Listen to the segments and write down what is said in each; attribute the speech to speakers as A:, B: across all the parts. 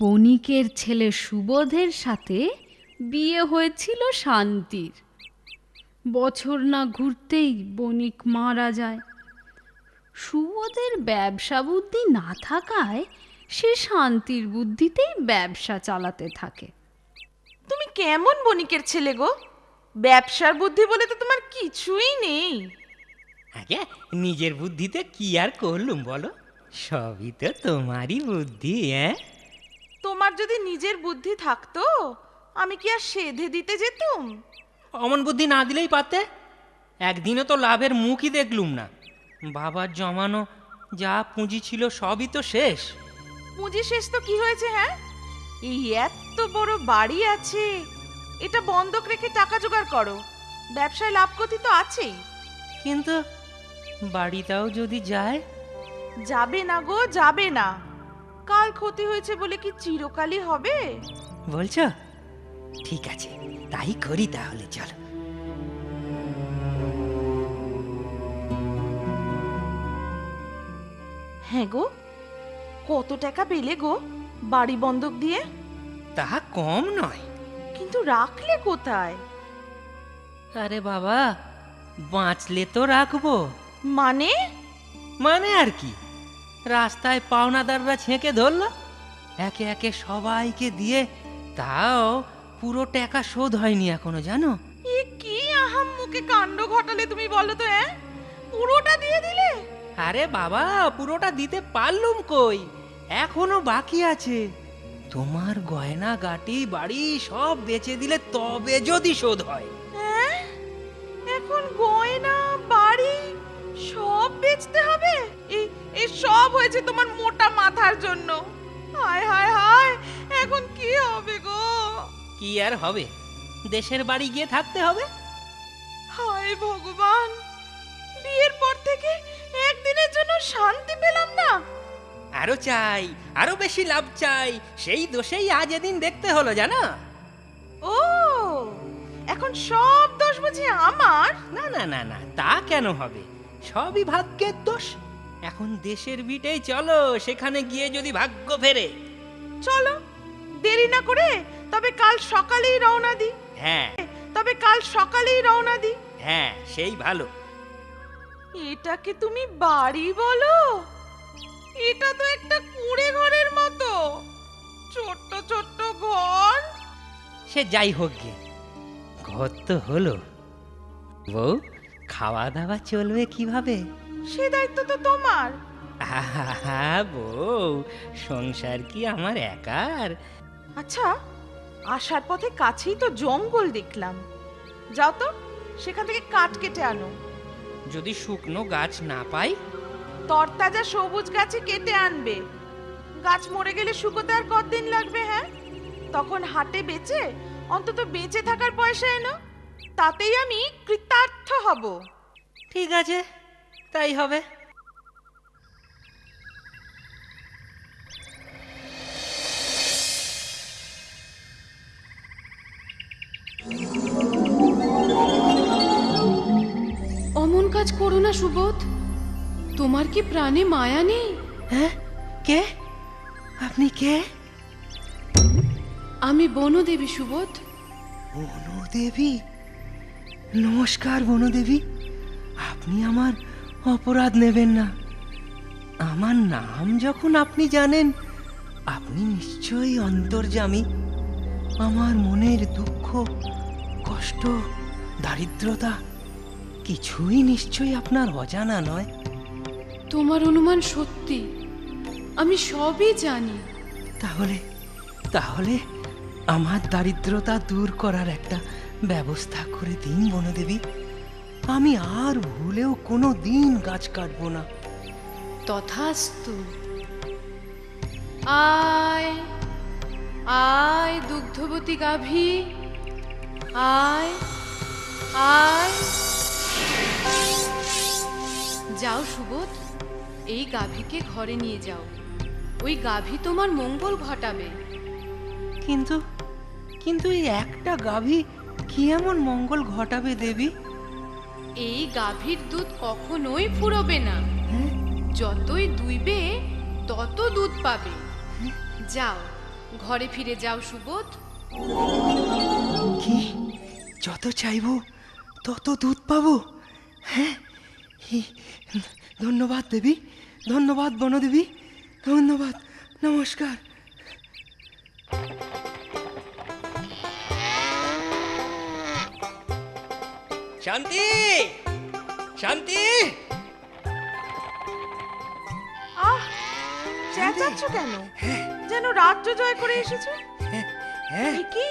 A: বণিকের ছেলে সুবোধের সাথে বিয়ে হয়েছিল শান্তির। বছর না ঘুরতেই বণিক মারা যায়। সুবোধের ব্যবসা বুদ্ধি না থাকায় সে শান্তির বুদ্ধিতেই ব্যবসা চালাতে থাকে।
B: তুমি কেমন বণিকের ছেলে গো? ব্যবসার বুদ্ধি বলে তো তোমার কিছুই নেই।
C: আগে নিজের বুদ্ধিতে কি আর করলুম বলো, সবই তো তোমারই বুদ্ধি।
B: তোমার যদি নিজের বুদ্ধি থাকতো আমি কি আর সেধে দিতে যেতুম?
C: অমন বুদ্ধি না দিলেই পারতে। একদিনও তো লাভের মুখই দেখলুম না। বাবার জমানো যা পুঁজি ছিল সবই তো শেষ।
B: পুঁজি শেষ তো কি হয়েছে? হ্যাঁ, এই এত বড় বাড়ি আছে, এটা বন্ধক রেখে টাকা জোগাড় করো, ব্যবসায় লাভ ক্ষতি তো আছেই।
C: কিন্তু বাড়িটাও যদি যায়?
B: যাবে না গো, যাবে না। কাল ক্ষতি হয়েছে বলে কি চিরকালই হবে?
C: বলছো? ঠিক আছে, তাই করি তাহলে, চলো।
B: হ্যাঁ গো, কত টাকা পেলে গো বাড়ি বন্ধক দিয়ে?
C: তা কম নয়।
B: কিন্তু রাখলে কোথায়?
C: আরে বাবা, বাঁচলে তো রাখবো।
B: মানে?
C: মানে আর কি, রাস্তায় পাওনাদাররা ছেঁকে ধরল, একে একে সবাইকে দিয়ে, তাও পুরো টাকা শোধ হয়নি এখনো, জানো?
B: এ কি আহাম্মুকে কাণ্ড ঘটালে তুমি, বলো তো? পুরোটা দিয়ে দিলে?
C: আরে বাবা, পুরোটা দিতে পারলুম কই, এখনো বাকি আছে। তোমার গয়না গাটি বাড়ি সব বেচে দিলে তবে যদি শোধ হয়।
B: এখন গয়না বাড়ি সব বেচতে হবে? এই সব হয়েছে তোমার মোটা মাথার জন্য। হায় হায় হায়, এখন কি হবে গো?
C: কি আর হবে, দেশের বাড়ি গিয়ে থাকতে হবে।
B: হায় ভগবান, বিয়ের পর থেকে একদিনের জন্য শান্তি পেলাম না।
C: আরো চাই, আরো বেশি লাভ চাই, সেই দোষেই আজ এদিন দেখতে হলো, জানো?
B: ও, এখন সব দোষ বুঝি আমার?
C: না না না না, তা কেন হবে? সবই ভাগ্যের দোষ। এখন দেশের ভিটেই চলো, সেখানে গিয়ে যদি ভাগ্য ফেরে।
B: চলো, দেরি না করে তবে কাল সকালেই রওনা দিই।
C: হ্যাঁ হ্যাঁ, সেই ভালো।
B: এটাকে তুমি বাড়ি বলো? এটা তো একটা কুঁড়ে ঘরের মতো, ছোট্ট ছোট্ট ঘর।
C: সে যাই হোক গে, ঘর তো হলো। বউ, খাওয়া দাওয়া চলবে কিভাবে?
B: সে দায়িত্ব তো তোমার।
C: আহা বউ, সংসার কি আমার একার?
B: আচ্ছা, আসার পথে কাছেই তো জঙ্গল দেখলাম, যাও তো সেখান থেকে কাঠ কেটে আনো।
C: যদি শুকনো গাছ না পাই?
B: তরতাজা সবুজ গাছে কেটে আনবে। গাছ মরে গেলে শুকোতে আর কতদিন লাগবে? হ্যাঁ, তখন হাটে বেচে অন্তত বেঁচে থাকার পয়সা এনো, তাতেই আমি কৃতার্থ হব।
C: ঠিক আছে, তাই হবে।
A: অমন কাজ করো না সুবোধ, তোমার কি প্রাণে মায়া নেই?
C: হ্যাঁ, কে আপনি? কে?
A: আমি বনদেবী সুবোধ।
C: বনদেবী? নমস্কার বনদেবী, আপনি আমার অপরাধ নেবেন না। আমার নাম যখন আপনি জানেন, আপনি নিশ্চয়ই অন্তর্যামী। আমার মনের দুঃখ, কষ্ট, দারিদ্রতা কিছুই নিশ্চয়ই আপনার অজানা নয়।
A: তোমার অনুমান সত্যি, আমি সবই জানি।
C: তাহলে তাহলে আমার দারিদ্রতা দূর করার একটা ব্যবস্থা করে দিন বনদেবী। আমি আর ভুলেও কোনো দিন গাছ কাটবো না।
A: তথাস্তু। আয় আয় দুগ্ধবতী গাভী, আয় আয়। যাও সুবোধ, এই গাভীকে ঘরে নিয়ে যাও, ওই গাভী তোমার মঙ্গল ঘটাবে।
C: কিন্তু কিন্তু এই একটা গাভী কি এমন মঙ্গল ঘটাবে দেবী?
A: এই গাভীর দুধ কখনোই ফুরোবে না, যতই দুইবে তত দুধ পাবে। যাও, ঘরে ফিরে যাও সুবোধ।
C: কি যত চাইবো তত দুধ পাবো? হ্যাঁ, ধন্যবাদ দেবী, ধন্যবাদ বনদেবী, ধন্যবাদ, নমস্কার। শান্তি, শান্তি,
B: আহ, চেঁচাচ্ছ কেন? যেন রাজ্য জয় করে এসেছো।
C: হ্যাঁ,
B: এ কি?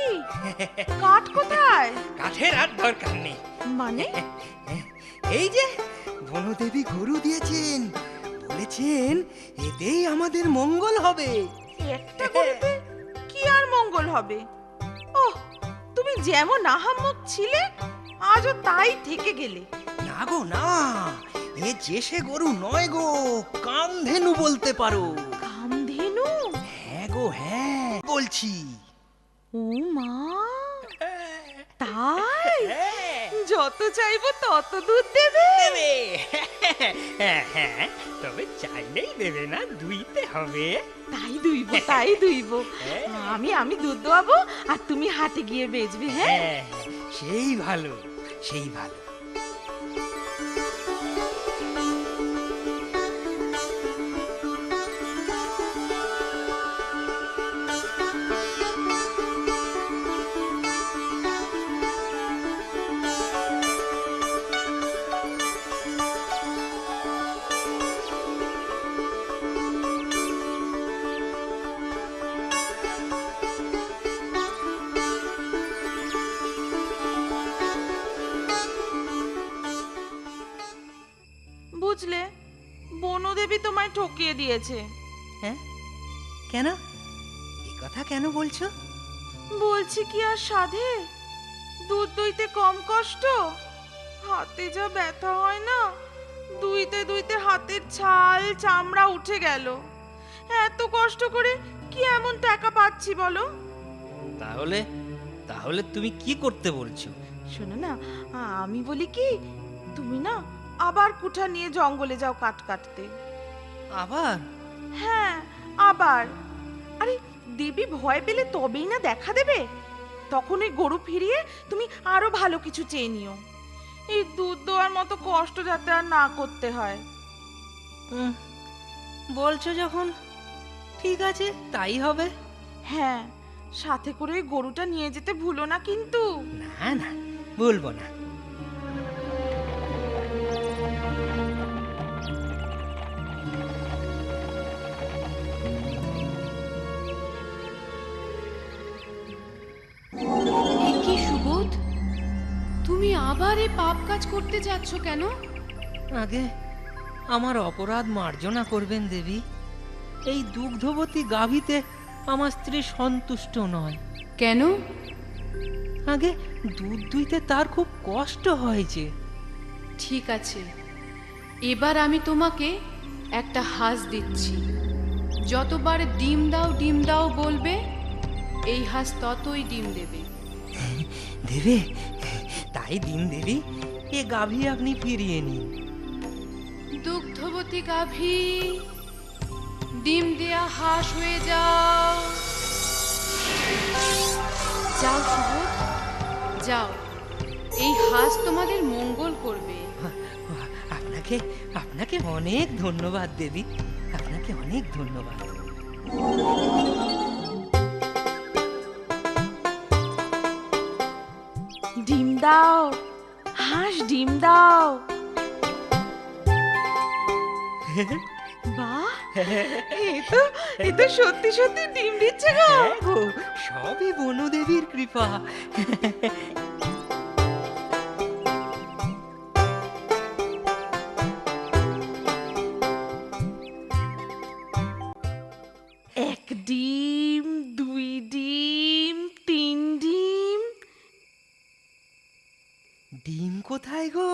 B: কাঠ কোথায়?
C: কাঠের আর দরকার নেই।
B: মানে
C: এই যে বনদেবী গরু দিয়েছেন, বলেছেন এতেই আমাদের মঙ্গল হবে।
B: একটা গরুতে কি আর মঙ্গল হবে? ওহ, তুমি যেমন আহাম্মক ছিলে আজও তাই থেকে গেলে।
C: না গো না, এ যে সে গরু নয় গো, কামধেনু বলতে পারো।
B: কামধেনু?
C: হ্যাঁ গো হ্যাঁ, বলছি।
B: ও মা, তাই? যত চাইবো তত দুধ দেবে?
C: দেবে, হ্যাঁ, তবে চাইলেই দেবে না, দুইতে হবে।
B: তাই দুইব, তাই দুইব। আমি দুধ দোয়াবো আর তুমি হাটে গিয়ে বেচবে। হ্যাঁ,
C: হ্যাঁ, সেই ভালো, সেই ভালো।
B: বুঝলে, বনদেবী তোমায় ঠকিয়ে দিয়েছে।
C: হ্যাঁ, কেন? এ কথা কেন বলছো?
B: বলছি কি আর সাধে? দুধ দুইতে কম কষ্ট? হাতে যা ব্যথা হয় না, দুইতে দুইতে হাতের ছাল চামড়া উঠে গেল। এত কষ্ট করে কি এমন টাকা পাচ্ছি বলো?
C: তাহলে তাহলে তুমি কি করতে বলছো?
B: শোনো না, আমি বলি কি, তুমি না আবার কুঠা নিয়ে জঙ্গলে যাও কাঠ কাটতে।
C: আবার?
B: হ্যাঁ, আবার। আরে, দেবী ভয় পেলে তবেই না দেখা দেবে। তখন ওই গরু ফিরিয়ে তুমি আরো ভালো কিছু চেয়ে নিও। এই দুধ দেওয়ার মতো কষ্ট যাতে আর না করতে হয়।
C: বলছো যখন, ঠিক আছে, তাই হবে।
B: হ্যাঁ, সাথে করে ওই গরুটা নিয়ে যেতে ভুলো না কিন্তু।
C: না না, বলবো না।
A: এ কি সুবোধ, তুমি আবার এই পাপ কাজ করতে যাচ্ছ কেন?
C: আগে আমার অপরাধ মার্জনা করবেন দেবী। এই দুগ্ধবতী গাভীতে আমার স্ত্রী সন্তুষ্ট নয়।
A: কেন?
C: আগে দুধ দুইতে তার খুব কষ্ট হয়েছে।
A: ঠিক আছে, এবার আমি তোমাকে একটা হাঁস দিচ্ছি। যতবার ডিম দাও বলবে, এই হাঁস ততই ডিম দেবে।
C: দেবে? তাই ডিম দেবী, এ গাভী আপনি ফিরিয়ে নিন।
A: দুগ্ধবতী গাভী, ডিম দেয়া হাঁস হয়ে যাও। যাও সুবোধ, যাও, এই হাঁস তোমাদের মঙ্গল করবে।
C: আপনাকে আপনাকে অনেক ধন্যবাদ দেবী, আপনাকে অনেক ধন্যবাদ।
B: ডিম দাও হাঁস, ডিম দাও। বাহ, এ তো সত্যি সত্যি ডিম দিচ্ছে গো।
C: হ্যাঁ গো, সবই বনদেবীর কৃপা।
B: এক ডিম, দুই ডিম, তিন ডিম।
C: ডিম কোথায় গো?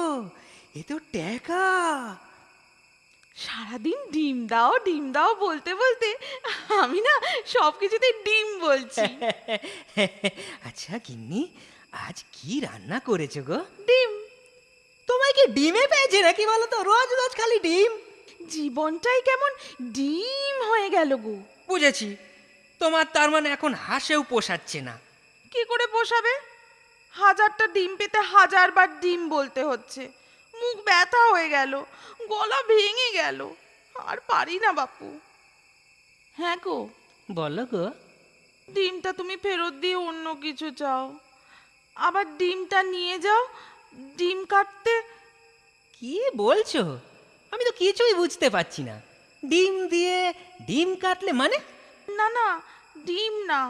C: এ তো ট্যাকা।
B: সারাদিন ডিম দাও বলতে বলতে আমি না সবকিছুতে ডিম বলছি।
C: আচ্ছা গিন্নি, আজ কি রান্না করেছো গো?
B: ডিম।
C: তোমায় কি ডিমে পেয়েছে নাকি বলো তো? রোজ রোজ খালি ডিম।
B: জীবনটাই কেমন ডিম হয়ে গেল গো।
C: বুঝেছি, তোমার তার মানে এখন হাঁসেও পোষাচ্ছে না?
B: কি করে পোষাবে? 1000টা ডিম পেতে 1000বার ডিম বলতে হচ্ছে। মুখ ব্যথা হয়ে গেল, গলা ভেঙে গেল, আর পারি না বাপু। হ্যাঁ গো,
C: বলো গো।
B: ডিমটা তুমি ফেরত দিয়ে অন্য কিছু চাও। আবার ডিমটা নিয়ে যাও, ডিম কাটতে।
C: কি বলছো? আমি তো কিছুই বুঝতে পারছি না। ডিম দিয়ে ডিম কাটলে মানে?
B: না না, ডিম না,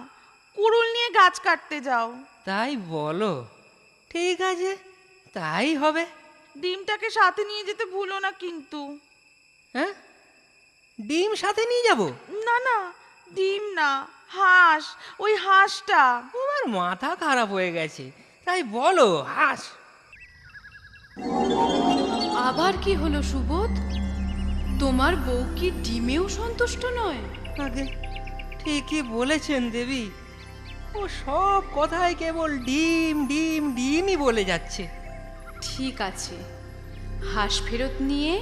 B: কুড়ুল নিয়ে গাছ কাটতে যাও।
C: তাই বলো? ঠিক আছে, তাই হবে।
B: ডিমটাকে সাথে নিয়ে যেতে ভুলো না কিন্তু।
C: হ্যাঁ, ডিম সাথে নিয়ে যাব?
B: না না, ডিম না, হাঁস, ওই হাঁসটা।
C: তোমার মাথা খারাপ হয়ে গেছে, তাই বলো হাঁস।
A: আবার কি হলো সুবোধ? তোমার বউ কি ডিমেও সন্তুষ্ট নয়?
C: আগে ঠিকই বলেছেন দেবী, ও সব কথাই কেবল ডিম ডিম ডিমই বলে যাচ্ছে।
A: ঠিক আছে, হাঁস ফেরত নিয়ে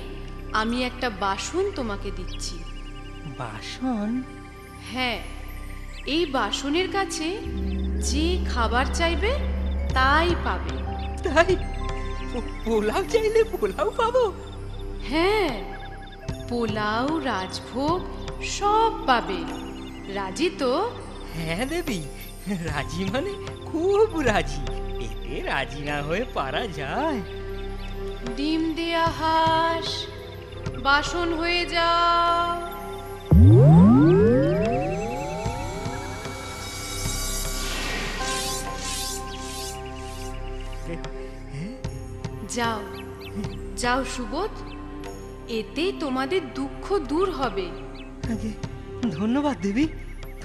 A: আমি একটা বাসন তোমাকে দিচ্ছি।
C: বাসন?
A: হ্যাঁ, এই বাসনের কাছে যে খাবার চাইবে তাই পাবে।
C: তাই? পোলাও চাইলে পোলাও পাবো?
A: হ্যাঁ, পোলাও, রাজভোগ সব পাবে। রাজি তো?
C: হ্যাঁ দেবী, রাজি মানে খুব রাজি। এতে রাজি না হয়ে পারা যায়?
A: ডিম দেয়া হাঁস, বাসন হয়ে যাও। যাও যাও সুবোধ, এতেই তোমাদের দুঃখ দূর হবে।
C: আগে ধন্যবাদ দেবী,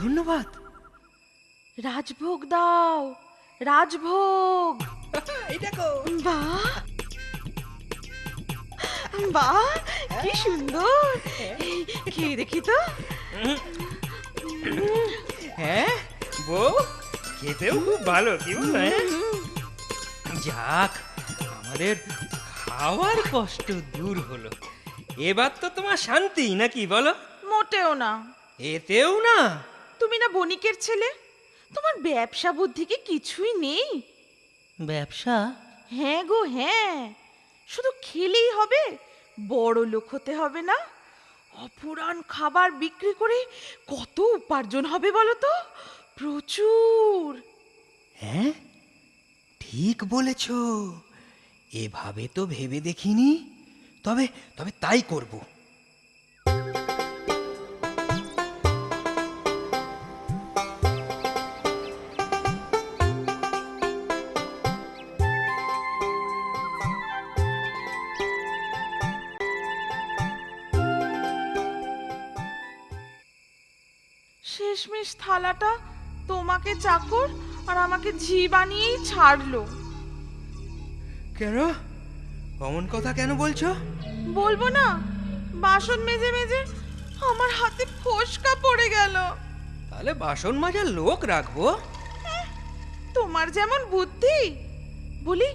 C: ধন্যবাদ।
B: রাজভোগ দাও, রাজভোগ।
C: এই দেখো।
B: বাহ বাহ, কি সুন্দর। খেয়ে দেখি তো।
C: হ্যাঁ বউ, খেতেও খুব ভালো, কি বলো? যাক, আমাদের খাওয়ার কষ্ট দূর হলো। এবার তো তোমার শান্তি, নাকি বলো?
B: মোটেও না।
C: এতেও না?
B: তুমি না বণিকের ছেলে, তোমার ব্যবসা বুদ্ধি কি কিছুই নেই?
C: ব্যবসা?
B: হ্যাঁ গো হ্যাঁ, শুধু খেলেই হবে, বড় লোক হতে হবে না? অপুরাণ খাবার বিক্রি করে কত উপার্জন হবে বলো তো? প্রচুর।
C: হ্যাঁ, ঠিক বলেছ। এভাবে তো ভেবে দেখিনি। তবে তবে তাই করব।
B: শেষমেশ থালাটা তোমাকে চাকর আর আমাকে ঝি বানিয়েই ছাড়লো।
C: কেন? অমন কথা কেন বলছো?
B: বলবো না, বাসন মেজে মেজে আমার হাতে ফোসকা পড়ে গেল।
C: তাহলে বাসন মাজার লোক রাখবো।
B: তোমার যেমন বুদ্ধি। বলি,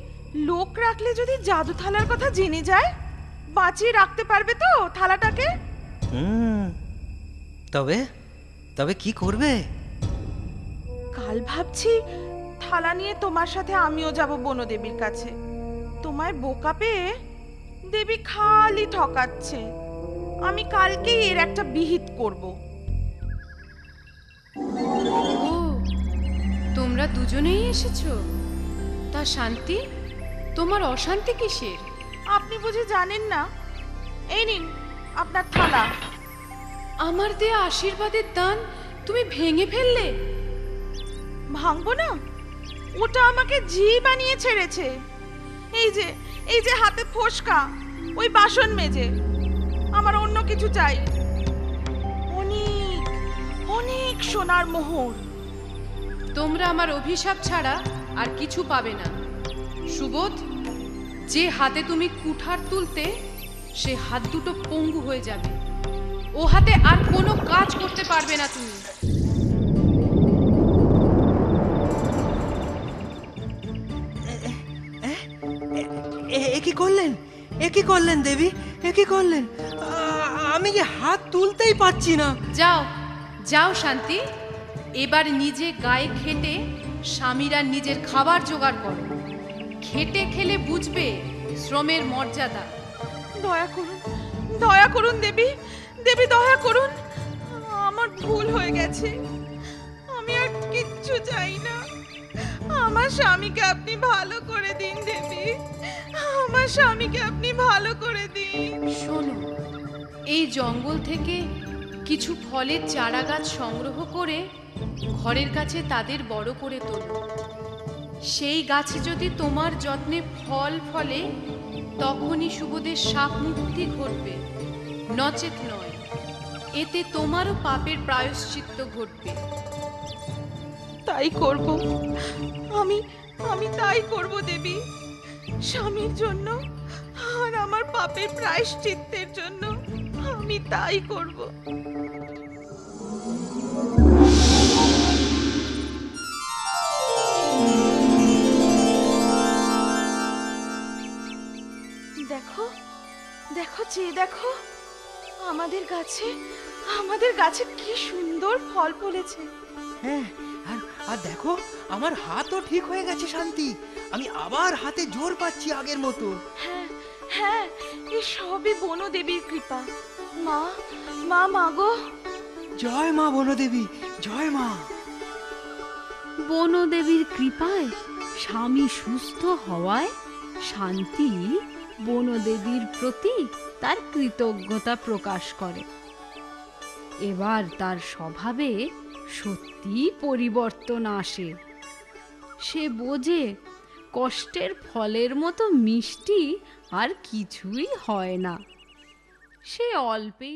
B: লোক রাখলে যদি জাদু থালার কথা জেনে যায়, বাঁচিয়ে রাখতে পারবে তো থালাটাকে?
C: তবে তবে কি করবে?
B: কাল ভাবছি থালা নিয়ে তোমার সাথে আমিও যাব বনদেবীর কাছে। তোমায় বোকা পেয়ে দেবী খালি ঠকাচ্ছে। আমি কালকেই এর একটা বিহিত করব।
A: ও, তোমরা দুজনেই এসেছো? তা শান্তি, তোমার অশান্তি কিসের?
B: আপনি বুঝি জানেন না? এই নিন আপনার থালা।
A: আমার দেয়া আশীর্বাদের দান তুমি ভেঙে ফেললে?
B: ভাঙবো না, ওটা আমাকে ঝি বানিয়ে ছেড়েছে। এই যে হাতে ফোসকা, ওই বাসন মেজে। আমার অন্য কিছু চাই, অনেক অনেক সোনার মোহর।
A: তোমরা আমার অভিশাপ ছাড়া আর কিছু পাবে না। সুবোধ, যে হাতে তুমি কুঠার তুলতে, সে হাত দুটো পঙ্গু হয়ে যাবে। ও হাতে আর কোনো কাজ করতে পারবে না তুমি।
C: এ কি করলেন? এ কি করলেন দেবী? এ কি করলেন? আমি যে হাত তুলতেই পারছি না।
A: যাও যাও শান্তি, এবার নিজে গায়ে খেটে স্বামীরা নিজের খাবার জোগাড় করো। খেটে খেলে বুঝবে শ্রমের মর্যাদা।
B: দয়া করুন দেবী, দেবী দয়া করুন। আমার ভুল হয়ে গেছে, আমি আর কিচ্ছু চাই না। আমার স্বামীকে আপনি ভালো করে দিন দেবী, আমার স্বামীকে আপনি ভালো করে দিন।
A: শোনো, এই জঙ্গল থেকে কিছু ফলের চারা গাছ সংগ্রহ করে ঘরের কাছে তাদের বড় করে তোলো। সেই গাছে যদি তোমার যত্নে ফল ফলে তখনই শুভদের শাপ মুক্তি ঘটবে, নচেত নয়। এতে তোমারও পাপের প্রায়শ্চিত্ত ঘটবে।
B: তাই করব, আমি তাই করব দেবী, স্বামীর জন্য আর আমার পাপের প্রায়শ্চিত্তের জন্য আমি তাই করব। দেখো দেখো চেয়ে দেখো, আমাদের গাছে কি সুন্দর ফল ফলেছে।
C: হ্যাঁ, আর আর দেখো, আমার হাতও ঠিক হয়ে গেছে শান্তি। আমি আবার হাতে জোর পাচ্ছি আগের মতো।
B: হ্যাঁ হ্যাঁ, এ সবই বনদেবীর কৃপা। মা মা মাগো,
C: জয় মা বনদেবী, জয় মা।
D: বনদেবীর কৃপায় স্বামী সুস্থ হওয়ায় শান্তি বনদেবীর প্রতি তার কৃতজ্ঞতা প্রকাশ করে। এবার তার স্বভাবে সত্যি পরিবর্তন আসে। সে বোঝে কষ্টের ফলের মতো মিষ্টি আর কিছুই হয় না। সে অল্পেই